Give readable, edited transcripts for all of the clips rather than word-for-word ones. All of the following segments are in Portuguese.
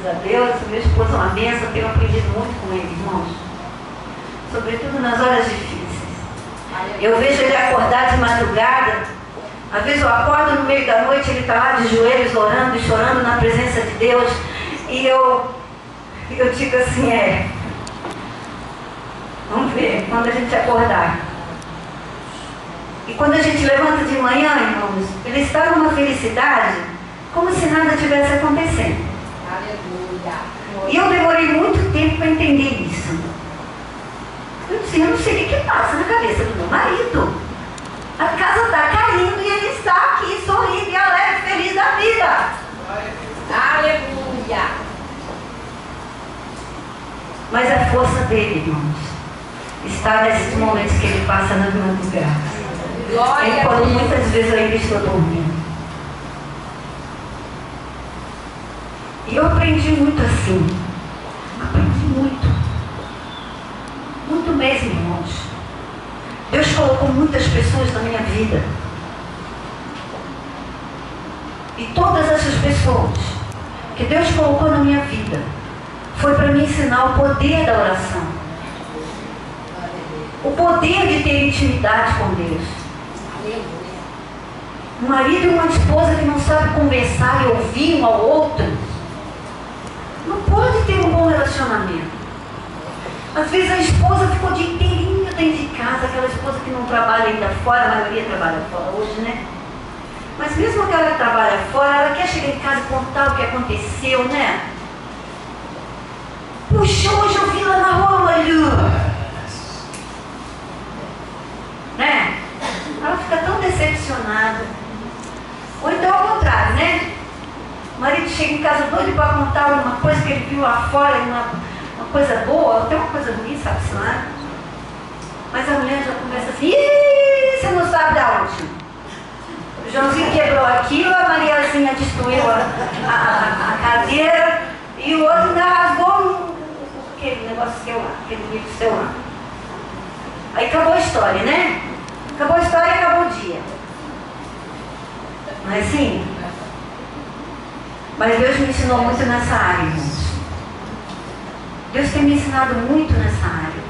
graças a Deus. Meu esposo é uma bênção, tenho aprendido muito com ele, irmãos. Sobretudo nas horas difíceis. Eu vejo ele acordar de madrugada. Às vezes eu acordo no meio da noite, ele está lá de joelhos orando e chorando na presença de Deus. E eu digo assim, vamos ver, quando a gente acordar. E quando a gente levanta de manhã, irmãos, ele está numa felicidade, como se nada tivesse acontecendo. Aleluia. E eu demorei muito tempo para entender isso. Eu disse, eu não sei o que passa na cabeça do meu marido. A casa está caindo e ele está aqui sorrindo e alegre, feliz da vida. Aleluia. Mas a força dele, irmãos, está nesses momentos que ele passa nas madrugadas. Enquanto muitas vezes eu ainda estou dormindo. E eu aprendi muito assim. Aprendi muito. Muito mesmo, irmãos. Deus colocou muitas pessoas na minha vida. E todas essas pessoas que Deus colocou na minha vida foi para me ensinar o poder da oração. O poder de ter intimidade com Deus. Um marido e uma esposa que não sabem conversar e ouvir um ao outro não pode ter um bom relacionamento. Às vezes a esposa ficou o dia inteirinho dentro de casa, aquela esposa que não trabalha ainda fora, a maioria trabalha fora hoje, né? Mas mesmo que ela trabalha fora, ela quer chegar em casa e contar o que aconteceu, né? Puxa, hoje eu vi lá na rua uma lua. Né? Ela fica tão decepcionada. Ou então ao contrário, né? O marido chega em casa doido para contar uma coisa que ele viu lá fora, uma coisa boa, até uma coisa ruim, sabe-se lá. Mas a mulher já começa assim, ih, você não sabe de onde. O Joãozinho quebrou aquilo, a Mariazinha destruiu a cadeira e o outro ainda rasgou aquele negócio seu lá, aquele livro seu lá. Aí acabou a história, né? Acabou a história e acabou o dia. Não é assim? Mas Deus me ensinou muito nessa área, irmãos. Deus tem me ensinado muito nessa área.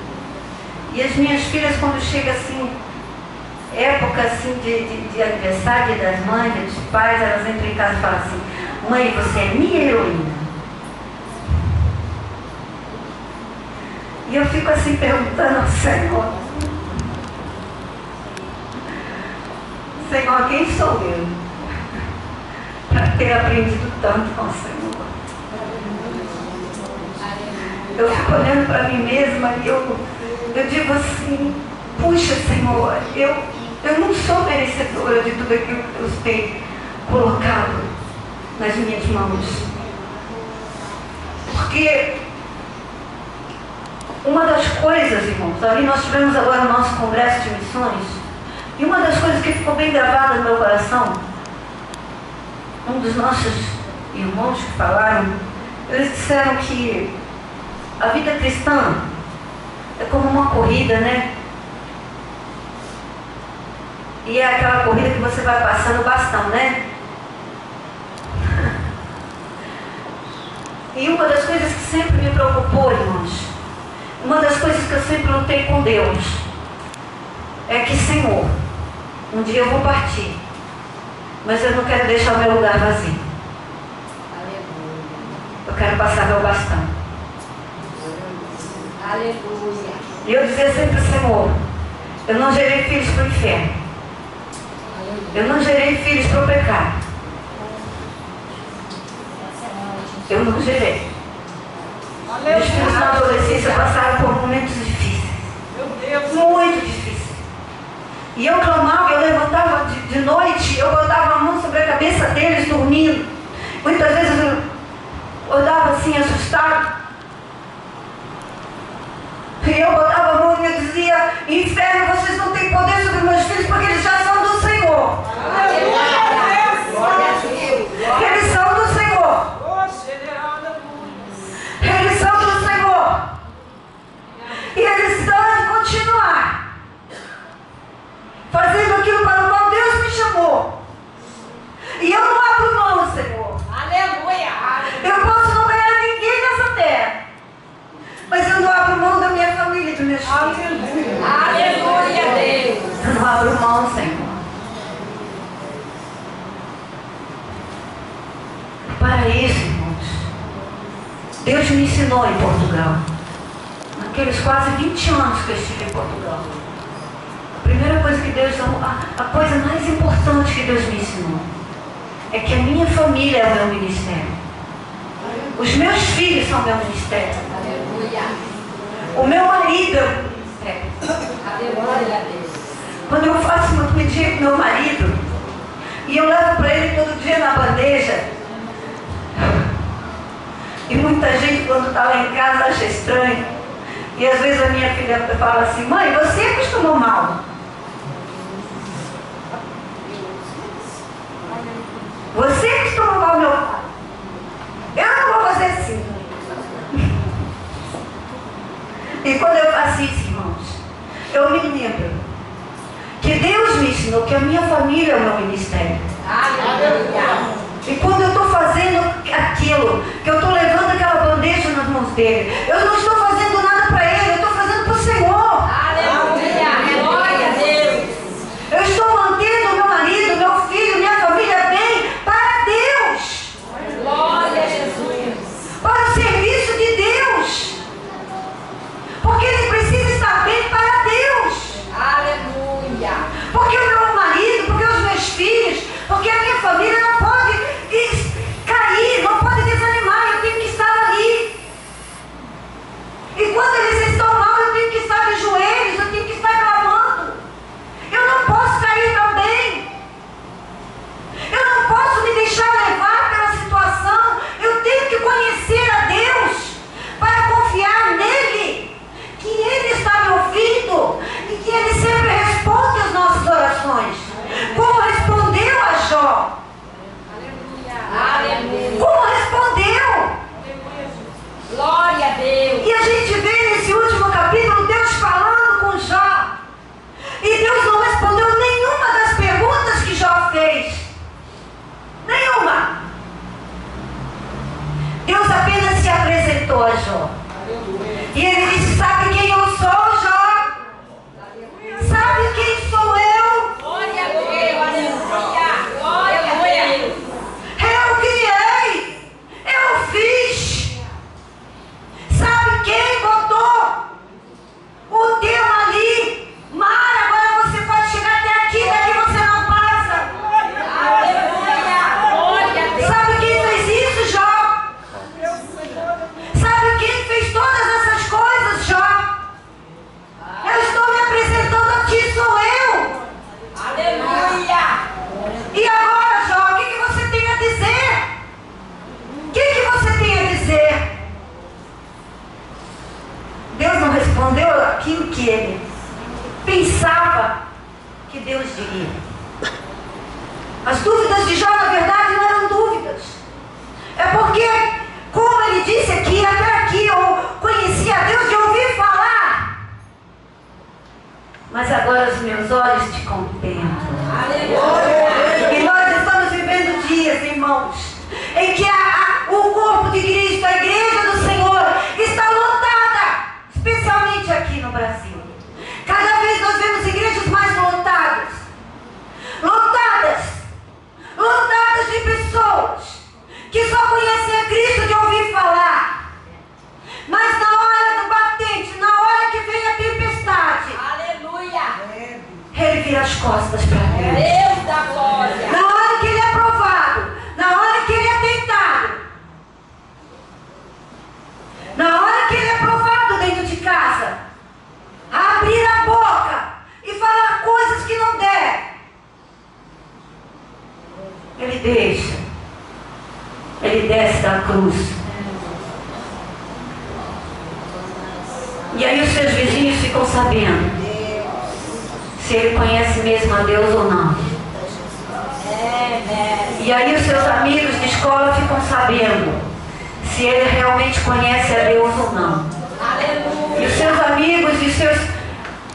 E as minhas filhas, quando chega assim, época assim de aniversário, Dia das Mães, Dia dos Pais, elas entram em casa e falam assim, mãe, você é minha heroína. E eu fico assim perguntando ao Senhor, Senhor, quem sou eu? Para ter aprendido tanto com o Senhor. Eu fico olhando para mim mesma e eu digo assim, puxa Senhor, eu não sou merecedora de tudo aquilo que Deus tem colocado nas minhas mãos. Porque uma das coisas, irmãos, ali nós tivemos agora o nosso congresso de missões, e uma das coisas que ficou bem gravada no meu coração, um dos nossos irmãos que falaram, eles disseram que a vida cristã é como uma corrida, né? E é aquela corrida que você vai passando o bastão, né? E uma das coisas que sempre me preocupou, irmãos, uma das coisas que eu sempre lutei com Deus, é que, Senhor, um dia eu vou partir, mas eu não quero deixar o meu lugar vazio. Eu quero passar meu bastão. Aleluia. E eu dizia sempre, Senhor, eu não gerei filhos para o inferno. Eu não gerei filhos para o pecado. Eu não gerei. Meus filhos na adolescência passaram por momentos difíceis. Muito difíceis. E eu clamava, eu levantava de noite, eu botava a mão sobre a cabeça deles dormindo. Muitas vezes eu dava assim, assustado. E eu botava a mão e eu dizia, inferno, vocês não têm poder sobre meus filhos porque eles já são do Senhor. Eles são do Senhor. Eles são do Senhor. E eles devem continuar fazendo aquilo para o qual Deus me chamou. E eu não abro mão, Senhor. Aleluia. Eu posso não ganhar ninguém. Deus me ensinou em Portugal. Naqueles quase 20 anos que eu estive em Portugal. A primeira coisa que Deus, a coisa mais importante que Deus me ensinou é que a minha família é o meu ministério. Os meus filhos são meu ministério. O meu marido é o meu ministério. Quando eu faço uma comidinha com meu marido e eu levo para ele todo dia na bandeja, e muita gente quando está lá em casa acha estranho, e às vezes a minha filha fala assim: mãe, você acostumou mal. Você acostumou mal meu pai. Eu não vou fazer assim. E quando eu faço isso, irmãos, eu me lembro que Deus me ensinou que a minha família é o meu ministério. E quando eu estou fazendo aquilo, que eu estou levando aquela bandeja nas mãos dele, eu não estou fazendo nada para ele, eu estou fazendo para o Senhor. Aleluia! Glória a Deus! Eu estou mantendo meu marido, meu filho, minha família bem para Deus. Glória a Jesus! Para o serviço de Deus. Porque ele precisa estar bem para Deus. Aleluia! Porque o meu marido, porque os meus filhos, porque a minha família não pode cair, não pode desanimar, eu tenho que estar ali. E quando eles estão mal, eu tenho que estar de joelhos, eu tenho que estar clamando. Eu não posso cair também. Eu não posso me deixar levar pela situação. Eu tenho que conhecer a Deus para confiar nele, que ele está me ouvindo e que ele sempre responde às nossas orações, como respondeu a Jó. Aleluia. Como respondeu? Glória a Deus. E a gente vê nesse último capítulo Deus falando com Jó, e Deus não respondeu nenhuma das perguntas que Jó fez. Nenhuma. Deus apenas se apresentou a Jó. E ele disse: sabe quem eu sou, Jó? Sabe quem sou eu? Glória a Deus. Aleluia. Glória a Deus. Eu criei. Eu fiz. Sabe quem botou o teu ali? Mar, agora você pode chegar até aqui, daqui você não passa. Aleluia. Glória a Deus. Sabe quem fez isso, Jó? Sabe quem fez todas essas coisas, Jó? Eu estou me apresentando a ti, sou eu. Aleluia. E agora, Jó, o que você tem a dizer? O que você tem a dizer? Deus não respondeu aquilo que ele pensava que Deus diria. As dúvidas de Jó, na verdade, não eram dúvidas. É porque, como ele disse aqui, até aqui eu conhecia a Deus de ouvir falar, mas agora os meus olhos te contemplam. Aleluia. E nós estamos vivendo dias, irmãos, em que o corpo de Cristo, a igreja do Senhor, está lotada, especialmente aqui no Brasil. Cada vez nós vemos igrejas mais lotadas, lotadas de pessoas que só conhecem a Cristo de ouvir falar. Mas na hora do batente, na hora que vem a tempestade, aleluia, ele vira as costas para Deus. Deus da glória. Na hora que ele é provado, na hora que ele é tentado, na hora que ele é provado dentro de casa, abrir a boca e falar coisas que não der, ele deixa. Ele desce da cruz. E aí os seus vizinhos ficam sabendo se ele conhece mesmo a Deus ou não. E aí os seus amigos de escola ficam sabendo se ele realmente conhece a Deus ou não. E os seus amigos e seus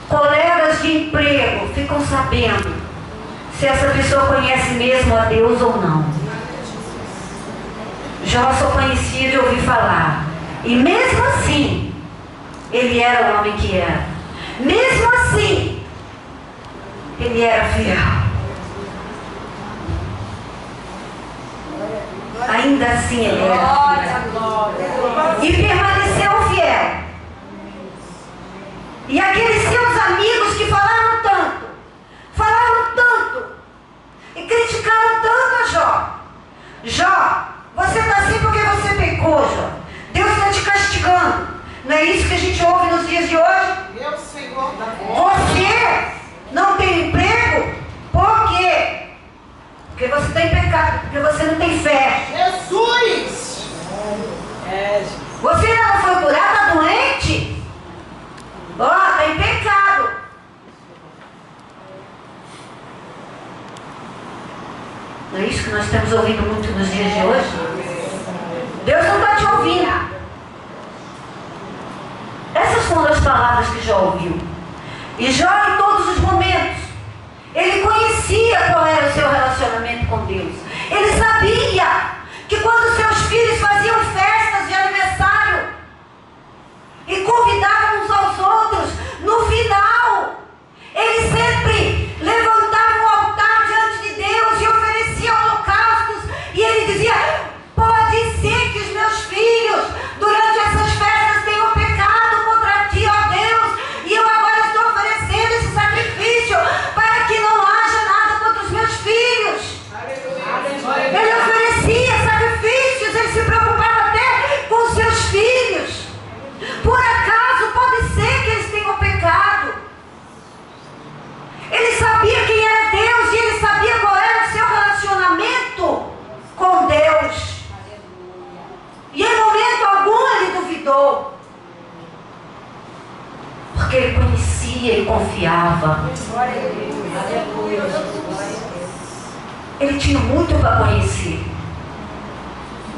colegas de emprego ficam sabendo se essa pessoa conhece mesmo a Deus ou não. Jó só conhecia de ouvir falar. E mesmo assim, ele era o homem que era. Mesmo assim, ele era fiel. Ainda assim ele era fiel. E Jó, você está assim porque você pecou, Jó. Deus está te castigando. Não é isso que a gente ouve nos dias de hoje? Meu Senhor da Você não tem emprego? Por quê? Porque você está em pecado, porque você não tem fé. Jesus! Você ainda não foi curado, está doente? Ó, está em pecado. Não é isso que nós estamos ouvindo muito nos dias de hoje? Deus não está te ouvindo. Essas foram as palavras que Jó ouviu. E Jó, em todos os momentos, ele conhecia qual era o seu relacionamento com Deus. Ele sabia que quando seus filhos faziam festas de aniversário e convidavam uns aos outros, no final, ele sempre levantava um altar diante de Deus e oferecia holocaustos. E ele dizia: pode ser que os meus filhos, durante essas festas, tenham pecado contra ti, ó Deus, e eu agora estou oferecendo esse sacrifício para que não haja nada contra os meus filhos. Ele oferecia sacrifícios, ele se preocupava até com os seus filhos. Por acaso pode ser que eles tenham pecado? Ele sabia quem era Deus e ele sabia qual era o seu relacionamento com Deus. E em momento algum ele duvidou, porque ele conhecia e confiava. Ele tinha muito para conhecer,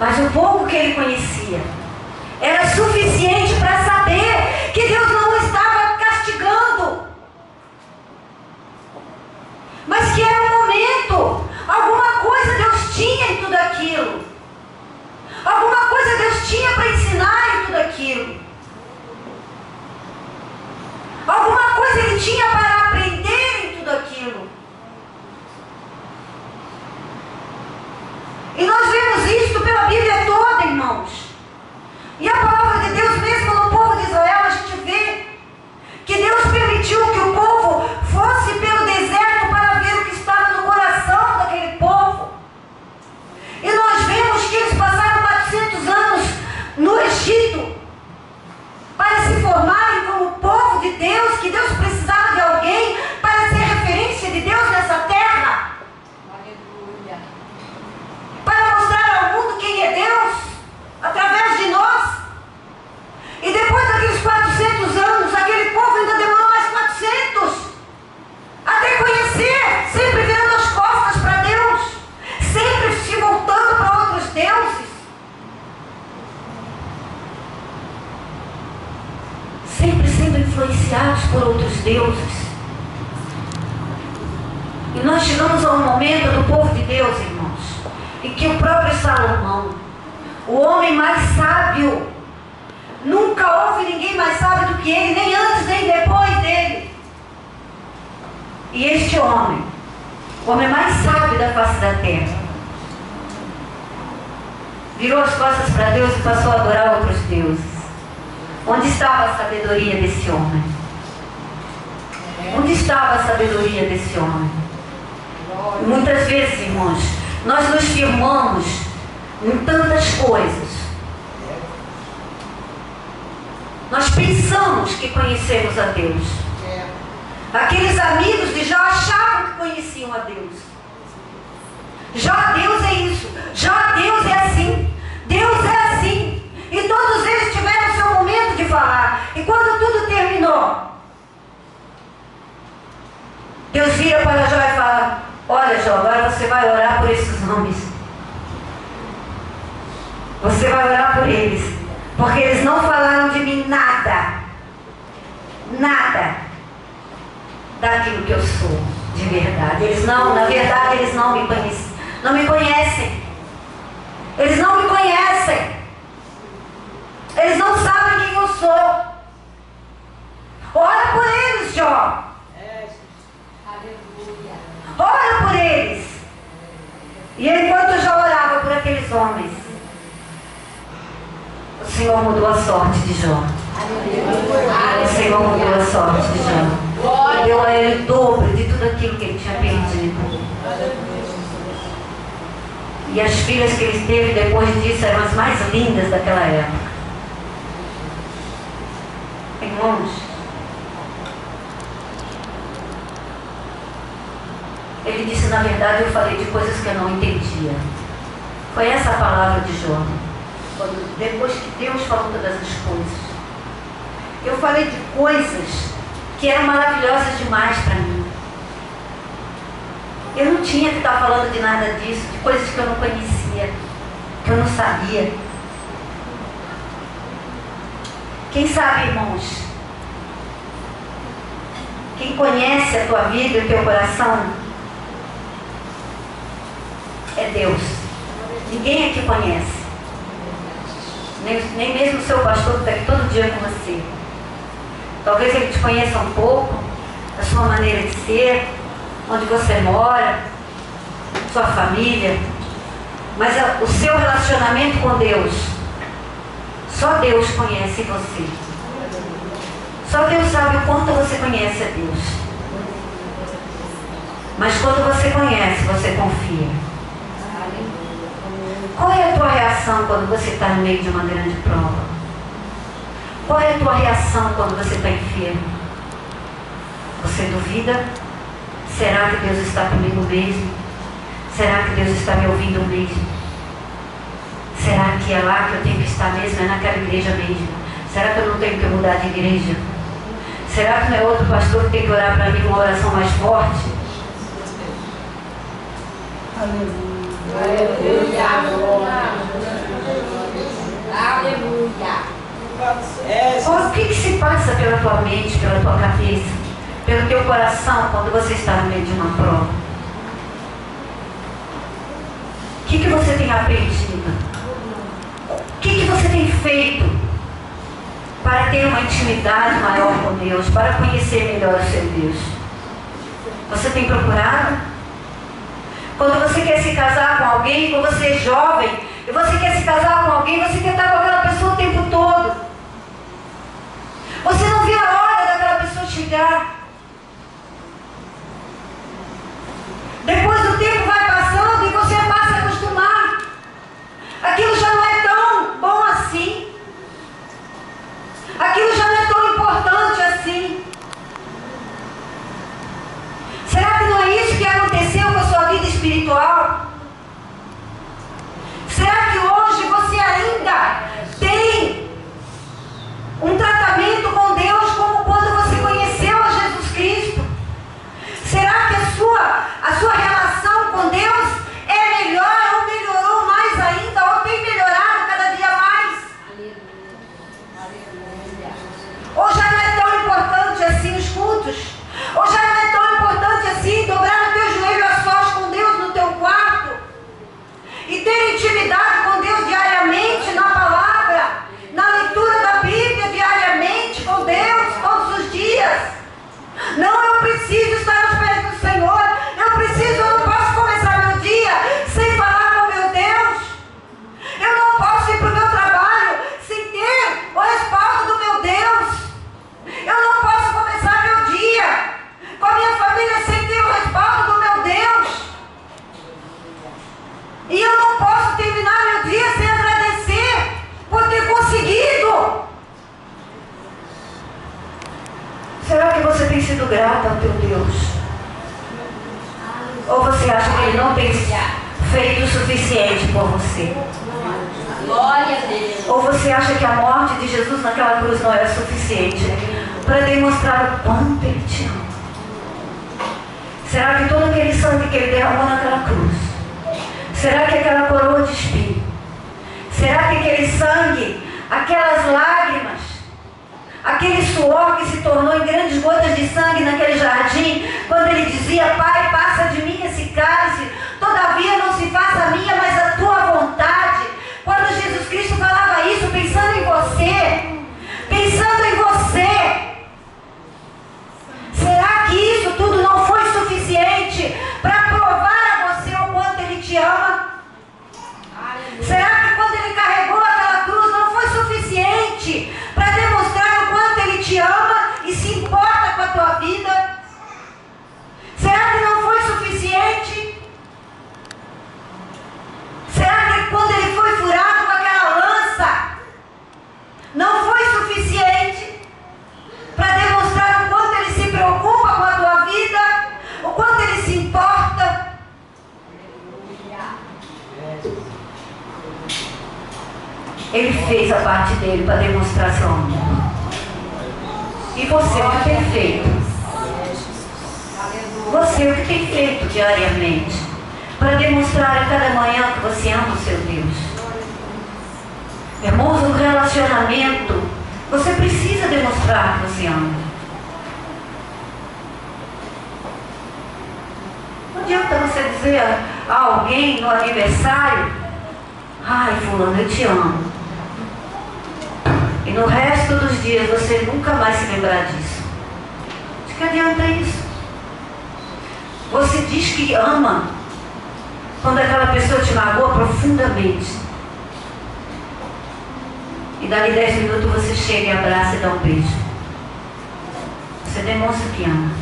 mas o pouco que ele conhecia era suficiente para saber que Deus não o estava castigando, mas que era um momento. Alguma coisa Deus tinha em tudo aquilo. Alguma coisa Deus tinha para ensinar em tudo aquilo. Alguma coisa Ele tinha para aprender em tudo aquilo. E nós vemos isto pela Bíblia toda, irmãos. E a palavra de Deus, mesmo no povo de Israel, a gente vê que Deus permitiu que o povo fosse pelo deserto para ver o que estava no coração daquele povo. E nós vemos que eles passaram 400 anos no Egito para se formarem como povo de Deus, que Deus precisava de alguém para ser referência de Deus nessa terra. Aleluia. Para mostrar ao mundo quem é Deus através de nós. E depois daqueles 400 anos, aquele povo ainda demorou mais 400 até conhecer, sempre virando as costas para Deus, sempre se voltando para outros deuses, sempre sendo influenciados por outros deuses. E nós chegamos a um momento do povo de Deus, irmãos, em que o próprio Salomão, o homem mais sábio, nunca houve ninguém mais sábio do que ele, nem antes nem depois dele. E este homem, o homem mais sábio da face da terra, virou as costas para Deus e passou a adorar outros deuses. Onde estava a sabedoria desse homem? Onde estava a sabedoria desse homem? E muitas vezes, irmãos, nós nos firmamos em tantas coisas. Nós pensamos que conhecemos a Deus. Aqueles amigos de Jó achavam que conheciam a Deus. Jó, Deus é isso. Jó, Deus é assim. Deus é assim. E todos eles tiveram seu momento de falar. E quando tudo terminou, Deus vira para Jó e fala: olha, Jó, agora você vai orar por esses homens. Você vai orar por eles, porque eles não falaram de mim nada. Nada daquilo que eu sou de verdade. Eles não, na verdade, eles não me conhecem. Não me conhecem. Eles não me conhecem. Eles não sabem quem eu sou. Ora por eles, Jó. Ora por eles. E enquanto Jó orava por aqueles homens, o Senhor mudou a sorte de Jó. O Senhor mudou a sorte de Jó. E deu a ele o dobro de tudo aquilo que ele tinha perdido. E as filhas que ele teve depois disso eram as mais lindas daquela época. Irmãos, ele disse, na verdade, eu falei de coisas que eu não entendia. Foi essa a palavra de Jó. Depois que Deus falou todas as coisas. Eu falei de coisas que eram maravilhosas demais para mim. Eu não tinha que estar falando de nada disso, de coisas que eu não conhecia, que eu não sabia. Quem sabe, irmãos, quem conhece a tua vida e o teu coração é Deus. Ninguém aqui conhece. Nem mesmo o seu pastor que está aqui todo dia com você. Talvez ele te conheça um pouco, a sua maneira de ser, onde você mora, sua família, mas o seu relacionamento com Deus, só Deus conhece você. Só Deus sabe o quanto você conhece a Deus. Mas quando você conhece, você confia. Qual é a tua reação quando você está no meio de uma grande prova? Qual é a tua reação quando você está enfermo? Você duvida? Será que Deus está comigo mesmo? Será que Deus está me ouvindo mesmo? Será que é lá que eu tenho que estar mesmo? É naquela igreja mesmo? Será que eu não tenho que mudar de igreja? Será que não é outro pastor que tem que orar para mim uma oração mais forte? Aleluia. Aleluia. O que se passa pela tua mente, pela tua cabeça, pelo teu coração quando você está no meio de uma prova? O que você tem aprendido? O que você tem feito para ter uma intimidade maior com Deus, para conhecer melhor o seu Deus? Você tem procurado? Quando você quer se casar com alguém, quando você é jovem, e você quer se casar com alguém, você quer estar com aquela pessoa o tempo todo. Você não vê a hora daquela pessoa chegar. Depois o tempo vai passando e você passa a acostumar. Aquilo já não é tão bom assim. Aquilo já não é tão importante assim. Será que não é isso que aconteceu com a sua vida espiritual? Será que hoje você ainda tem um tratamento com Deus como quando você conheceu a Jesus Cristo? Será que a sua relação com Deus é melhor ou melhorou mais ainda ou tem melhorado cada dia mais? Ou já não é tão importante assim os cultos? Ou já não é tão importante assim dobrar o teu joelho a sós com Deus no teu quarto? E ter intimidade com Deus diariamente na palavra, na leitura da Bíblia diariamente com Deus, todos os dias. Não, eu preciso estar aos pés do Senhor. Eu não posso começar meu dia sem falar com meu Deus. Eu não posso ir para o meu trabalho sem ter o respaldo do meu Deus. Eu não posso começar meu dia com a minha família sem ter o respaldo do meu Deus. E eu não posso terminar meu dia sem agradecer por ter conseguido. Será que você tem sido grata ao teu Deus? Ou você acha que Ele não tem feito o suficiente por você? Glória a Deus. Ou você acha que a morte de Jesus naquela cruz não era suficiente para demonstrar o quanto Ele te ama? Será que todo aquele sangue que Ele derramou naquela cruz, será que aquela coroa de espinho, será que aquele sangue, aquelas lágrimas, aquele suor que se tornou em grandes gotas de sangue naquele jardim, quando Ele dizia: Pai, passa de mim esse cálice, todavia não se faça a minha, mas a tua vontade. Quando Jesus Cristo falava isso, pensando em você, será que isso tudo não foi suficiente para provar a você o quanto Ele te ama? Será que quando Ele carregou aquela cruz não foi suficiente para demonstrar o quanto Ele te ama e se importa com a tua vida? Será que não foi fez a parte dele para demonstrar seu amor. E você o que tem feito? Você o que tem feito diariamente para demonstrar a cada manhã que você ama o seu Deus? Irmãos, no relacionamento, você precisa demonstrar que você ama. Não adianta você dizer a alguém no aniversário: ai, fulano, eu te amo. E no resto dos dias você nunca mais se lembrar disso. De que adianta isso? Você diz que ama quando aquela pessoa te magoa profundamente. E dali 10 minutos você chega e abraça e dá um beijo. Você demonstra que ama.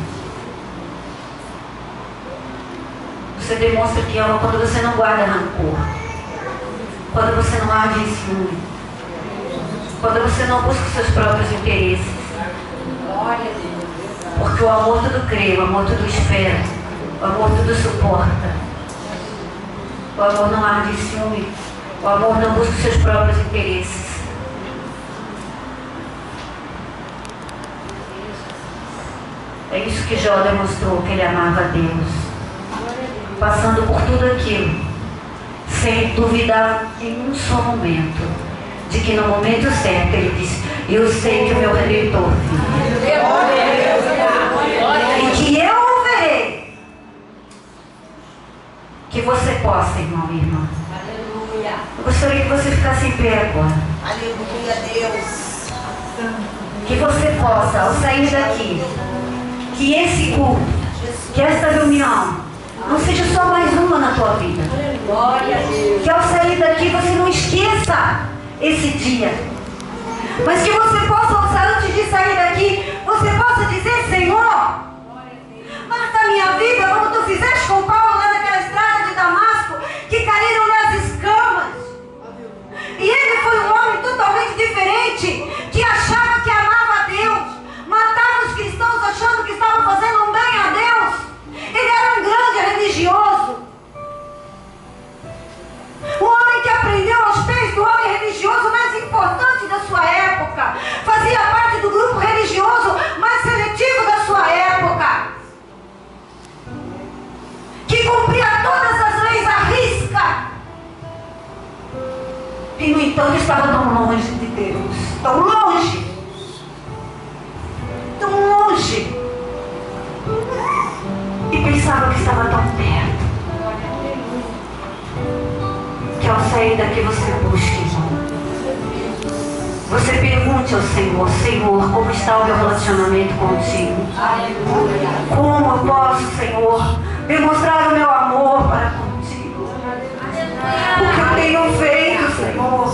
Você demonstra que ama quando você não guarda rancor. Quando você não arde em ciúme. Quando você não busca os seus próprios interesses. Porque o amor tudo crê, o amor tudo espera, o amor tudo suporta. O amor não arde em ciúme. O amor não busca os seus próprios interesses. É isso que Jó demonstrou, que ele amava a Deus. Passando por tudo aquilo, sem duvidar em um só momento, de que no momento certo ele disse: eu sei que o meu Redentor vive. E que eu o verei. Que você possa, irmão e irmã. Aleluia. Eu gostaria que você ficasse em pé agora. Aleluia, Deus. Que você possa, ao sair daqui, que esse culto, que esta reunião não seja só mais uma na tua vida. Glória a Deus. Que ao sair daqui você não esqueça esse dia. Mas que você possa, antes de sair daqui, você possa dizer: Senhor, marca a minha vida como tu fizeste com Paulo lá naquela estrada de Damasco, que caíram-lhe as escamas. E ele foi um homem totalmente diferente, que achava que amava a Deus, matava os cristãos achando que estava fazendo um bem a Deus. Ele era um grande religioso. Um homem que aprendeu aos pés do homem religioso mais importante da sua época. Fazia parte do grupo religioso mais seletivo da sua época. Que cumpria todas as leis à risca. E no entanto estava tão longe de Deus. Tão longe. Tão longe. E pensava que estava tão perto. Que ao sair daqui você busque, irmão. Você pergunte ao Senhor: Senhor, como está o meu relacionamento contigo? Aleluia. Como eu posso, Senhor, demonstrar o meu amor para contigo? O que eu tenho feito, Senhor?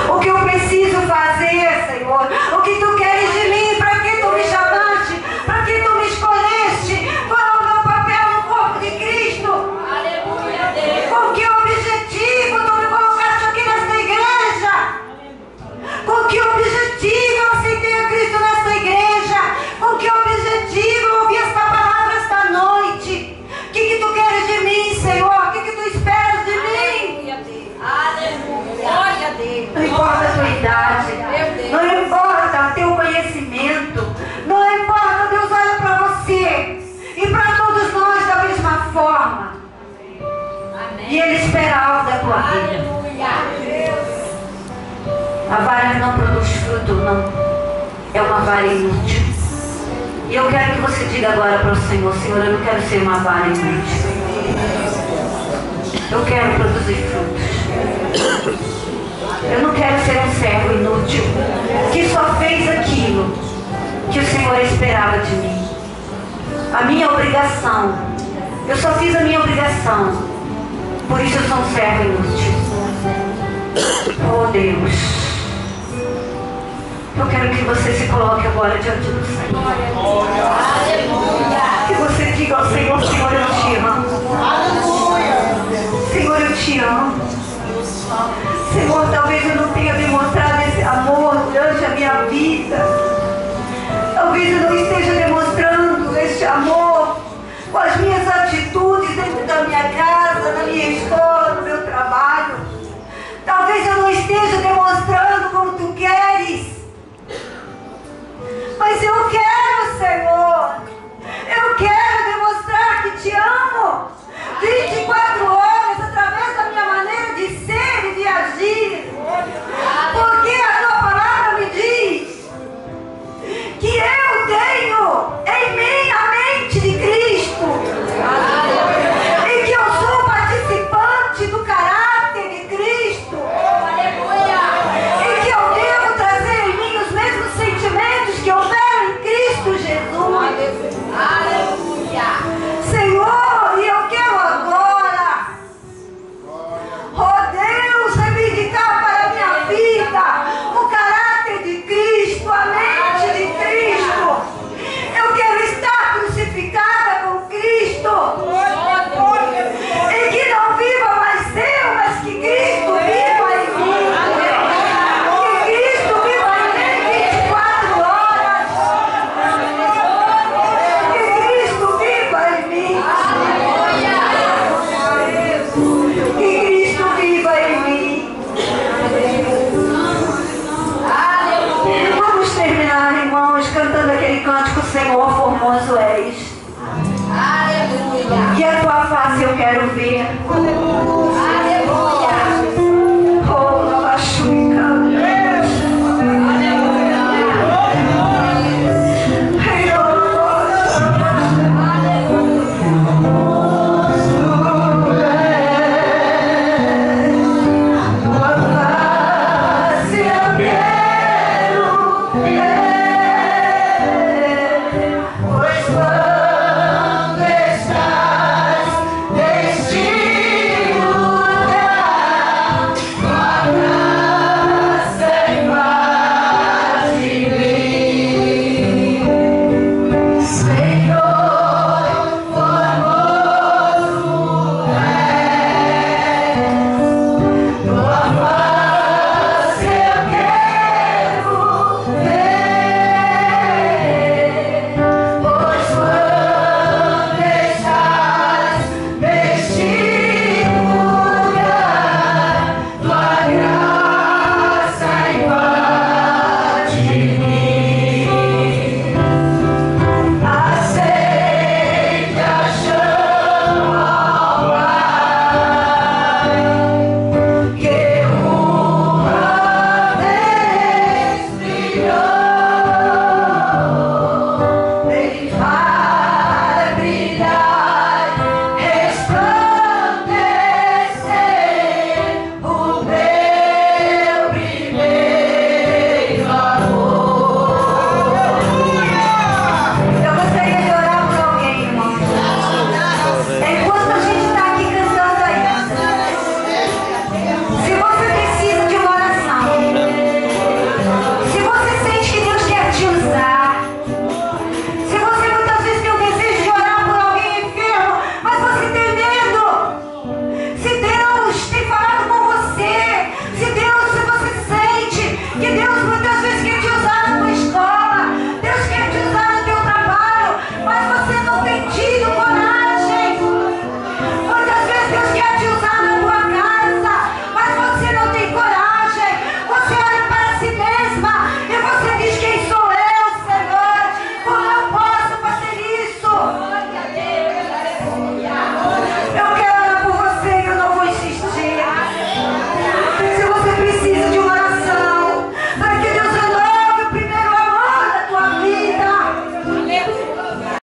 O que eu preciso fazer, Senhor? O que tu queres de mim? Para que tu me chamaste? Para que tu me escolheste? Qual é o meu papel no corpo de Cristo? Aleluia, Deus. Com que objetivo tu me colocaste aqui nesta igreja? Com que objetivo eu aceitei a Cristo nesta igreja? Com que objetivo eu ouvi esta palavra esta noite? O que tu queres de mim, Senhor? O que tu esperas de mim? Aleluia. Glória a Deus. Não importa a tua idade, não importa o teu conhecimento, não importa, Deus olha para você e para todos nós da mesma forma. Amém. E Ele espera algo da tua vida. Aleluia. A vara não produz fruto, não. É uma vara inútil. E eu quero que você diga agora para o Senhor: Senhor, eu não quero ser uma vara inútil. Eu quero produzir frutos. Eu não quero ser um servo inútil que só fez aquilo que o Senhor esperava de mim. A minha obrigação. Eu só fiz a minha obrigação. Por isso eu sou um servo inútil. Oh Deus. Eu quero que você se coloque agora diante do Senhor. Aleluia. Que você diga ao Senhor: Senhor, eu te amo. Senhor, eu te amo. Senhor, talvez eu não tenha